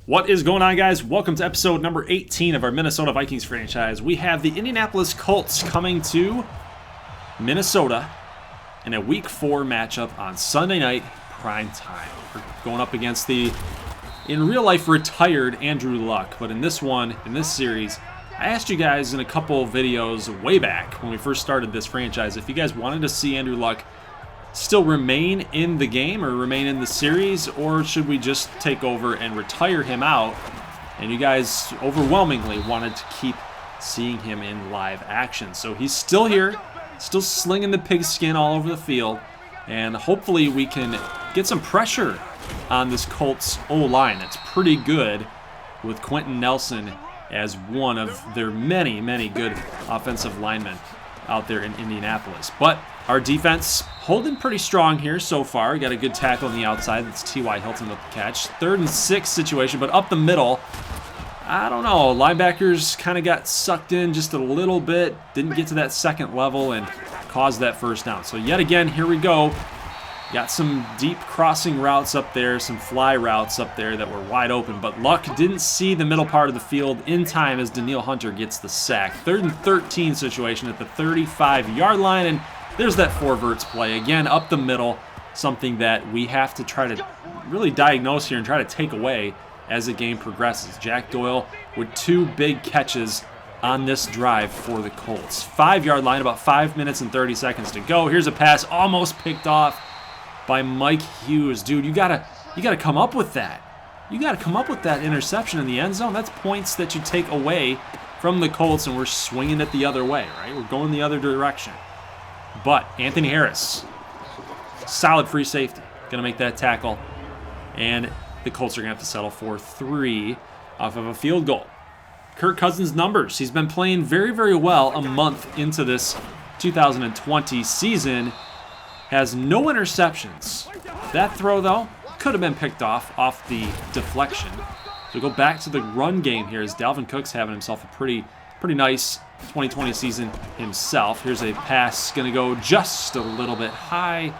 What is going on, guys? Welcome to episode number 18 of our Minnesota Vikings franchise. We have the Indianapolis Colts coming to Minnesota in a Week 4 matchup on Sunday night, prime time. We're going up against the, in real life, retired Andrew Luck. But in this one, in this series, I asked you guys in a couple videos way back when we first started this franchise if you guys wanted to see Andrew Luck still remain in the game or remain in the series, or should we just take over and retire him out? And you guys overwhelmingly wanted to keep seeing him in live action. So he's still here, still slinging the pigskin all over the field, and hopefully we can get some pressure on this Colts O-line. That's pretty good with Quentin Nelson as one of their many, many good offensive linemen out there in Indianapolis. But our defense holding pretty strong here so far. Got a good tackle on the outside. That's T.Y. Hilton with the catch. 3rd and 6 situation, but up the middle, I don't know. Linebackers kind of got sucked in just a little bit. Didn't get to that second level and caused that first down. So yet again, here we go. Got some deep crossing routes up there, some fly routes up there that were wide open, but Luck didn't see the middle part of the field in time as Danielle Hunter gets the sack. 3rd and 13 situation at the 35-yard line, and there's that 4 verts play. Again, up the middle, something that we have to try to really diagnose here and try to take away as the game progresses. Jack Doyle with 2 big catches on this drive for the Colts. 5-yard line, about 5 minutes and 30 seconds to go. Here's a pass almost picked off by Mike Hughes. Dude, you gotta come up with that. You gotta come up with that interception in the end zone. That's points that you take away from the Colts, and we're swinging it the other way, right? We're going the other direction. But Anthony Harris, solid free safety, gonna make that tackle, and the Colts are gonna have to settle for 3 off of a field goal. Kirk Cousins' numbers. He's been playing very, very well a month into this 2020 season. Has no interceptions. That throw, though, could have been picked off the deflection. So we go back to the run game here as Dalvin Cook's having himself a pretty nice 2020 season himself. Here's a pass, going to go just a little bit high.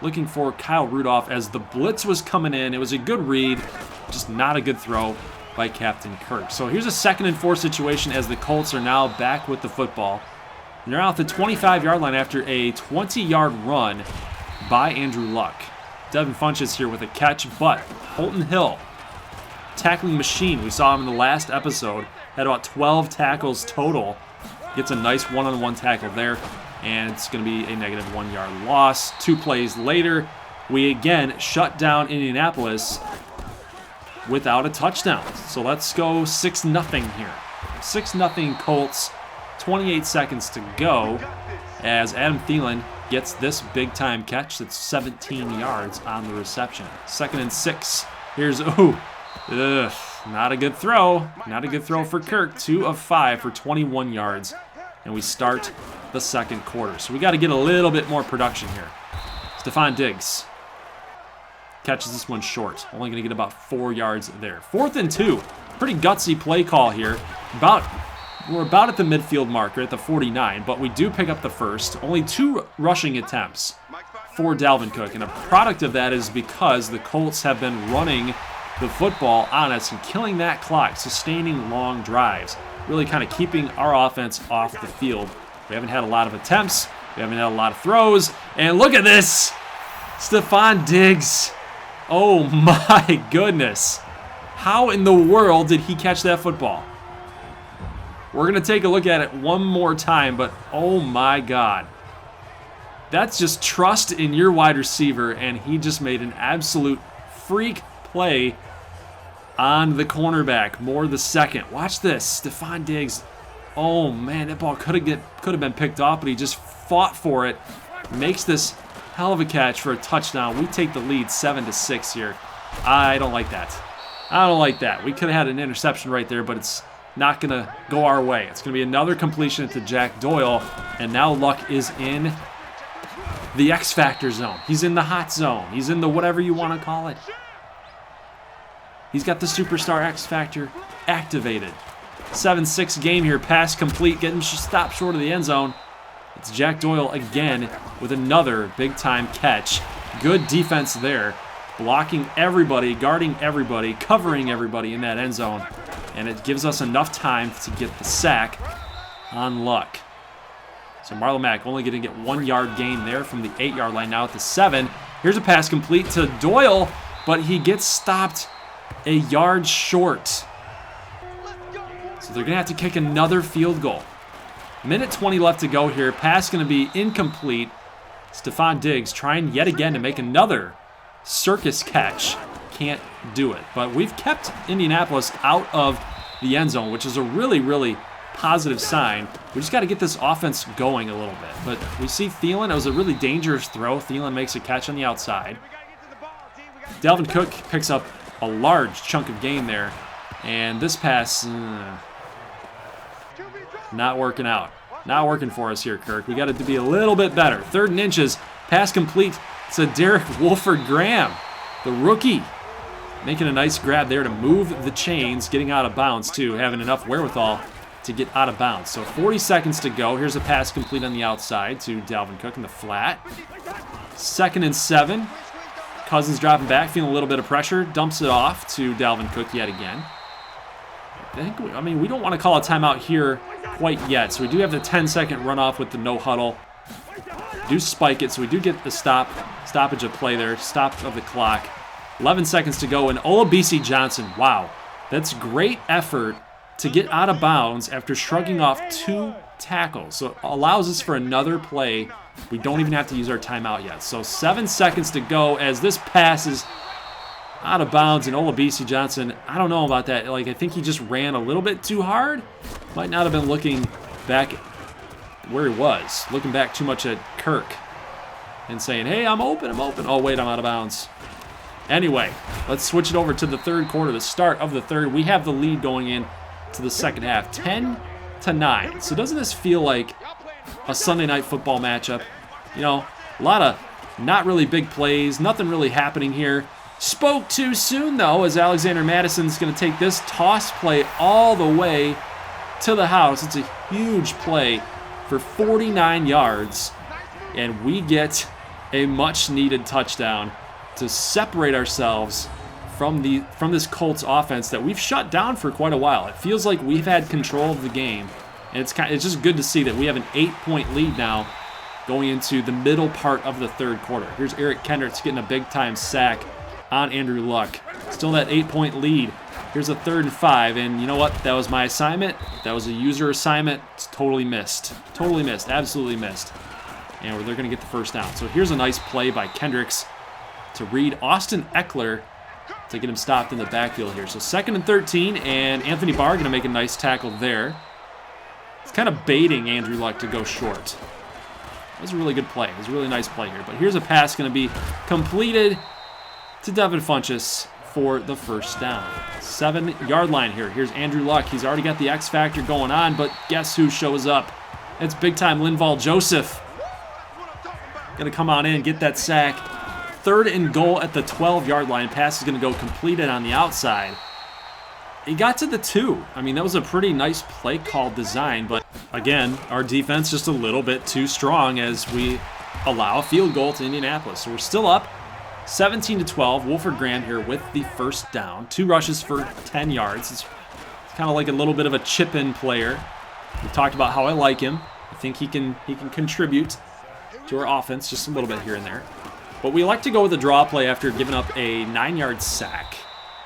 Looking for Kyle Rudolph as the blitz was coming in. It was a good read, just not a good throw by Captain Kirk. So here's a 2nd and 4 situation as the Colts are now back with the football. And they're out at the 25-yard line after a 20-yard run by Andrew Luck. Devin Funchess here with a catch, but Holton Hill, tackling machine. We saw him in the last episode. Had about 12 tackles total. Gets a nice one-on-one tackle there, and it's going to be a negative 1-yard loss. 2 plays later, we again shut down Indianapolis without a touchdown. So let's go 6-0 here. 6-0 Colts. 28 seconds to go as Adam Thielen gets this big-time catch that's 17 yards on the reception. 2nd and 6. Here's, not a good throw. Not a good throw for Kirk. 2 of 5 for 21 yards. And we start the second quarter. So we got to get a little bit more production here. Stephon Diggs catches this one short. Only going to get about 4 yards there. 4th and 2. Pretty gutsy play call here. We're about at the midfield marker at the 49, but we do pick up the first. Only 2 rushing attempts for Dalvin Cook, and a product of that is because the Colts have been running the football on us and killing that clock, sustaining long drives, really kind of keeping our offense off the field. We haven't had a lot of attempts. We haven't had a lot of throws. And look at this. Stephon Diggs. Oh, my goodness. How in the world did he catch that football? We're going to take a look at it one more time, but oh my God. That's just trust in your wide receiver, and he just made an absolute freak play on the cornerback, Moore the second. Watch this, Stephon Diggs. Oh man, that ball could have been picked off, but he just fought for it. Makes this hell of a catch for a touchdown. We take the lead 7-6 here. I don't like that. I don't like that. We could have had an interception right there, but it's not going to go our way. It's going to be another completion to Jack Doyle, and now Luck is in the X Factor zone. He's in the hot zone. He's in the whatever you want to call it. He's got the Superstar X Factor activated. 7-6 game here, pass complete, getting stopped short of the end zone. It's Jack Doyle again with another big-time catch. Good defense there blocking everybody, guarding everybody, covering everybody in that end zone. And it gives us enough time to get the sack on Luck. So Marlon Mack only going to get 1 yard gain there from the 8-yard line, now at the 7. Here's a pass complete to Doyle, but he gets stopped a yard short. So they're going to have to kick another field goal. Minute 20 left to go here. Pass going to be incomplete. Stephon Diggs trying yet again to make another circus catch. Can't do it. But we've kept Indianapolis out of the end zone, which is a really, really positive sign. We just got to get this offense going a little bit. But we see Thielen. It was a really dangerous throw. Thielen makes a catch on the outside. Dalvin Cook picks up a large chunk of gain there. And this pass, not working out. Not working for us here, Kirk. We got it to be a little bit better. 3rd and inches. Pass complete to Derek Wolford-Graham, the rookie. Making a nice grab there to move the chains, getting out of bounds too, having enough wherewithal to get out of bounds. So 40 seconds to go. Here's a pass complete on the outside to Dalvin Cook in the flat. 2nd and 7. Cousins dropping back, feeling a little bit of pressure. Dumps it off to Dalvin Cook yet again. We don't want to call a timeout here quite yet. So we do have the 10-second runoff with the no huddle. Do spike it, so we do get the stoppage of play there, stop of the clock. 11 seconds to go, and Olabisi Johnson, wow, that's great effort to get out of bounds after shrugging off 2 tackles. So it allows us for another play. We don't even have to use our timeout yet. So 7 seconds to go as this pass is out of bounds, and Olabisi Johnson, I don't know about that. I think he just ran a little bit too hard. Might not have been looking back where he was, looking back too much at Kirk and saying, hey, I'm open. Oh, wait, I'm out of bounds. Anyway, let's switch it over to the 3rd quarter, the start of the 3rd. We have the lead going in to the 2nd half, 10-9. So doesn't this feel like a Sunday night football matchup? A lot of not really big plays, nothing really happening here. Spoke too soon, though, as Alexander Madison's going to take this toss play all the way to the house. It's a huge play for 49 yards, and we get a much-needed touchdown to separate ourselves from this Colts offense that we've shut down for quite a while. It feels like we've had control of the game, and it's just good to see that we have an 8-point lead now going into the middle part of the 3rd quarter. Here's Eric Kendricks getting a big-time sack on Andrew Luck. Still that 8-point lead. Here's a 3rd and 5, and you know what? That was my assignment. That was a user assignment. It's totally missed. Totally missed. Absolutely missed. And they're going to get the 1st down. So here's a nice play by Kendricks to read Austin Eckler to get him stopped in the backfield here. So 2nd and 13, and Anthony Barr going to make a nice tackle there. It's kind of baiting Andrew Luck to go short. That was a really good play. It was a really nice play here. But here's a pass going to be completed to Devin Funchess for the 1st down. 7-yard line here. Here's Andrew Luck. He's already got the X Factor going on, but guess who shows up? It's big-time Linval Joseph. Going to come on in, get that sack. 3rd and goal at the 12-yard line. Pass is going to go completed on the outside. He got to the 2. That was a pretty nice play call design, but again, our defense just a little bit too strong as we allow a field goal to Indianapolis. So we're still up 17-12. Wolford-Graham here with the 1st down. 2 rushes for 10 yards. It's kind of like a little bit of a chip-in player. We talked about how I like him. I think he can contribute to our offense just a little bit here and there. But we like to go with a draw play after giving up a 9-yard sack.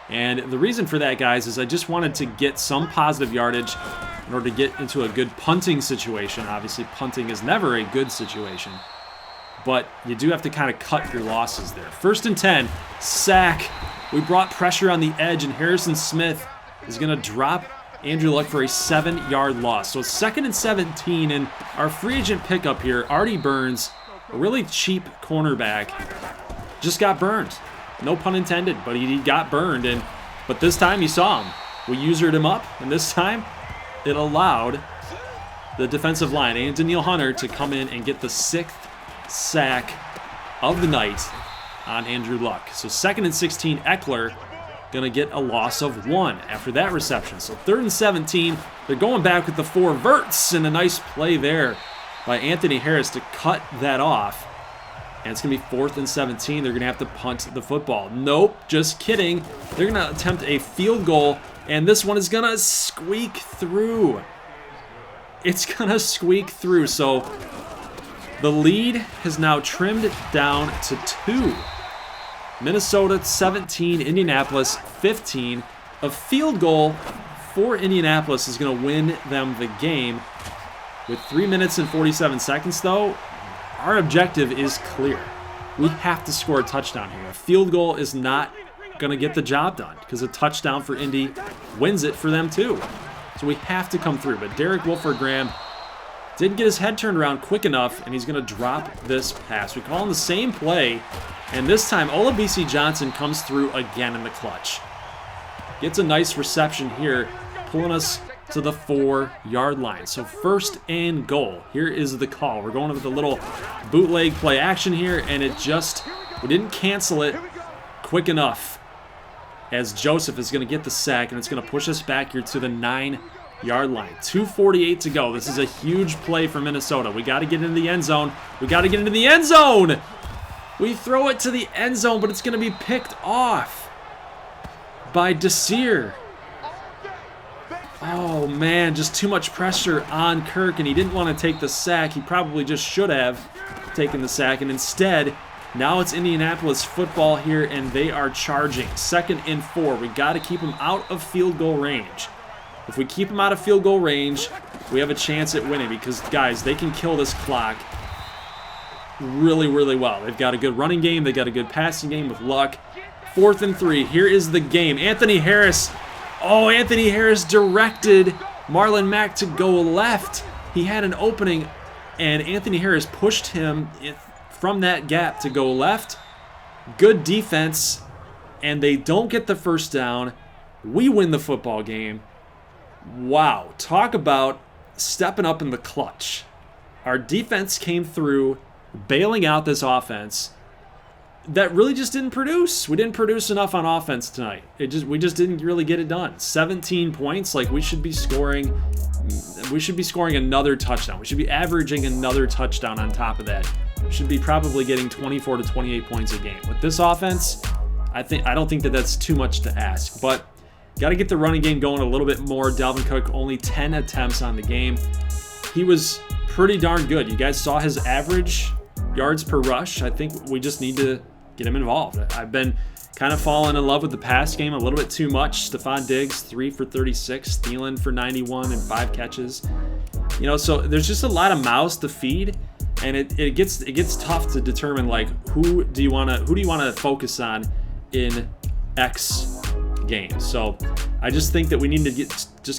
And the reason for that, guys, is I just wanted to get some positive yardage in order to get into a good punting situation. Obviously, punting is never a good situation. But you do have to kind of cut your losses there. 1st and 10, sack. We brought pressure on the edge, and Harrison Smith is going to drop Andrew Luck for a 7-yard loss. So 2nd and 17, and our free agent pickup here, Artie Burns, a really cheap cornerback, just got burned. No pun intended, but he got burned. But this time you saw him. We usered him up, and this time it allowed the defensive line and Daniil Hunter to come in and get the 6th sack of the night on Andrew Luck. So 2nd and 16, Eckler going to get a loss of 1 after that reception. So 3rd and 17, they're going back with the 4 verts, and a nice play there by Anthony Harris to cut that off. And it's going to be 4th and 17. They're going to have to punt the football. Nope, just kidding. They're going to attempt a field goal, and this one is going to squeak through. It's going to squeak through. So the lead has now trimmed down to 2. Minnesota 17, Indianapolis 15. A field goal for Indianapolis is going to win them the game. With 3 minutes and 47 seconds, though, our objective is clear. We have to score a touchdown here. A field goal is not going to get the job done because a touchdown for Indy wins it for them too. So we have to come through. But Derek Wolford-Graham didn't get his head turned around quick enough, and he's going to drop this pass. We call him the same play, and this time Olabisi Johnson comes through again in the clutch. Gets a nice reception here, pulling us to the 4-yard line. So 1st and goal. Here is the call. We're going with a little bootleg play action here, and we didn't cancel it quick enough, as Joseph is going to get the sack, and it's going to push us back here to the 9-yard line. 2:48 to go. This is a huge play for Minnesota. We got to get into the end zone. We got to get into the end zone. We throw it to the end zone, but it's going to be picked off by Desir. Oh man, just too much pressure on Kirk, and he didn't want to take the sack. He probably just should have taken the sack, and instead, now it's Indianapolis football here, and they are charging. 2nd and 4. We got to keep them out of field goal range. If we keep them out of field goal range, we have a chance at winning because, guys, they can kill this clock really, really well. They've got a good running game. They've got a good passing game with luck. 4th and 3. Here is the game. Anthony Harris. Oh, Anthony Harris directed Marlon Mack to go left. He had an opening, and Anthony Harris pushed him from that gap to go left. Good defense, and they don't get the first down. We win the football game. Wow, talk about stepping up in the clutch. Our defense came through, bailing out this offense that really just didn't produce. We didn't produce enough on offense tonight. We just didn't really get it done. 17 points, like we should be scoring another touchdown. We should be averaging another touchdown on top of that. We should be probably getting 24 to 28 points a game. With this offense, I don't think that that's too much to ask, but got to get the running game going a little bit more. Dalvin Cook only 10 attempts on the game. He was pretty darn good. You guys saw his average yards per rush. I think we just need to get him involved. I've been kind of falling in love with the pass game a little bit too much. Stephon Diggs, 3 for 36. Thielen for 91 and 5 catches. You know, so there's just a lot of mouths to feed, and it gets tough to determine, like, who do you want to focus on in X game. So I just think that we need to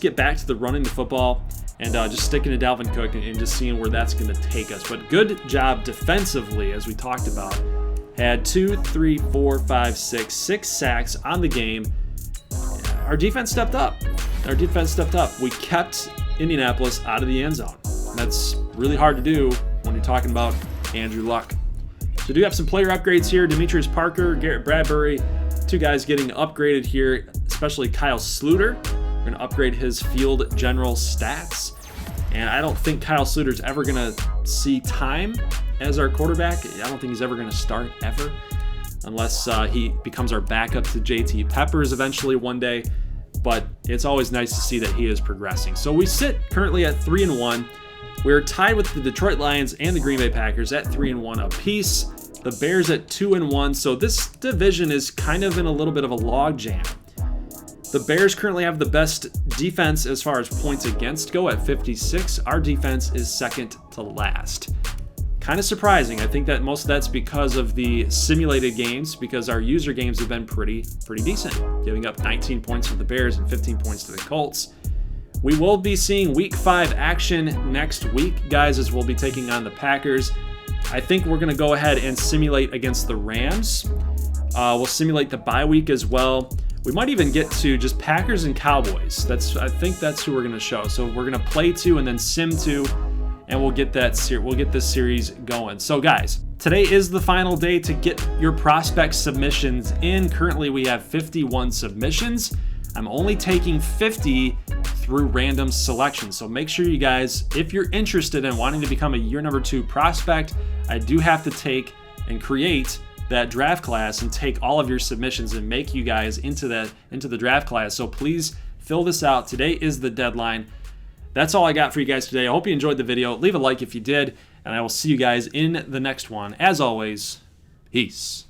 get back to the running the football and just sticking to Dalvin Cook and just seeing where that's going to take us. But good job defensively, as we talked about. Had 6 sacks on the game. Our defense stepped up. We kept Indianapolis out of the end zone. That's really hard to do when you're talking about Andrew Luck. So do have some player upgrades here. Demetrius Parker, Garrett Bradbury, 2 guys getting upgraded here, especially Kyle Sluter. We're going to upgrade his field general stats. And I don't think Kyle Sluter's ever going to see time as our quarterback. I don't think he's ever going to start ever, unless he becomes our backup to JT Peppers eventually one day. But it's always nice to see that he is progressing. So we sit currently at 3-1. We're tied with the Detroit Lions and the Green Bay Packers at 3-1 apiece. The Bears at 2-1. So this division is kind of in a little bit of a log jam. The Bears currently have the best defense as far as points against go at 56. Our defense is second to last. Kind of surprising. I think that most of that's because of the simulated games, because our user games have been pretty decent, giving up 19 points to the Bears and 15 points to the Colts. We will be seeing Week 5 action next week, guys, as we'll be taking on the Packers. I think we're going to go ahead and simulate against the Rams. We'll simulate the bye week as well. We might even get to just Packers and Cowboys. I think that's who we're going to show. So we're going to play 2 and then sim 2, and we'll get this series going. So guys, today is the final day to get your prospect submissions in. Currently we have 51 submissions. I'm only taking 50 through random selection. So make sure you guys, if you're interested in wanting to become a year number 2 prospect, I do have to take and create that draft class and take all of your submissions and make you guys into the draft class. So please fill this out. Today is the deadline. That's all I got for you guys today. I hope you enjoyed the video. Leave a like if you did, and I will see you guys in the next one. As always, peace.